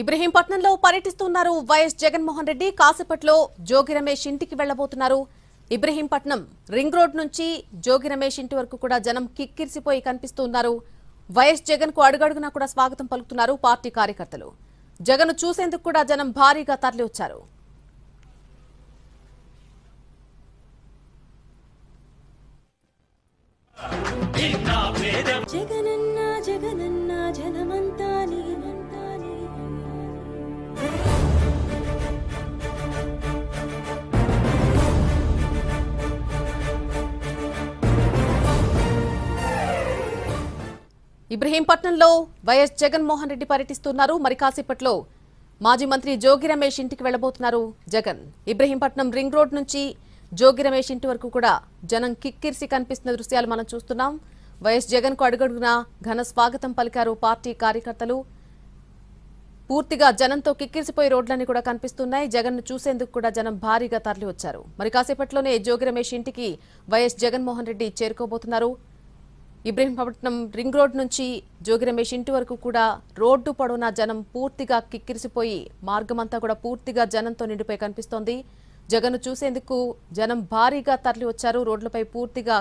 ఇబ్రహీంపట్నంలో పర్యటిస్తున్నారు వైఎస్ జగన్మోహన్ రెడ్డి. కాసేపట్లో జోగి రమేష్ ఇంటికి వెళ్లబోతున్నారు. ఇబ్రహీంపట్నం రింగ్ రోడ్ నుంచి జోగి రమేష్ ఇంటి వరకు కూడా జనం కిక్కిరిసిపోయి కనిపిస్తున్నారు. వైఎస్ జగన్ కు అడుగడుగునా కూడా స్వాగతం పలుకుతున్నారు పార్టీ కార్యకర్తలు. జగన్ చూసేందుకు కూడా జనం భారీగా తరలివచ్చారు. జగనన్న జగనన్న జనమంతా నీనంతా ఇబ్రహీంపట్నంలో వైఎస్ జగన్మోహన్ రెడ్డి పర్యటిస్తున్నారు. మరి కాసేపట్లో మాజీ మంత్రి జోగి రమేష్ ఇంటికి వెళ్లబోతున్నారు జగన్. ఇబ్రహీంపట్నం రింగ్ రోడ్ నుంచి జోగి రమేష్ ఇంటి వరకు కూడా జనం కిక్కిరిసి కనిపిస్తున్న దృశ్యాలు మనం చూస్తున్నాం. వైఎస్ జగన్ కు అడుగడుగునా ఘన స్వాగతం పలికారు పార్టీ కార్యకర్తలు. పూర్తిగా జనంతో కిక్కిరిసిపోయి రోడ్లన్నీ కూడా కనిపిస్తున్నాయి. జగన్ ను చూసేందుకు కూడా జనం భారీగా తరలి వచ్చారు. మరి కాసేపట్లోనే జోగి రమేష్ ఇంటికి వైఎస్ జగన్మోహన్ రెడ్డి చేరుకోబోతున్నారు. ఇబ్రహీంపట్నం రింగ్ రోడ్ నుంచి జోగి రమేష్ ఇంటి వరకు కూడా రోడ్డు పొడవునా జనం పూర్తిగా కిక్కిరిసిపోయి మార్గమంతా కూడా పూర్తిగా జనంతో నిండిపోయి కనిపిస్తోంది. జగన్ చూసేందుకు జనం భారీగా తరలి వచ్చారు. రోడ్లపై పూర్తిగా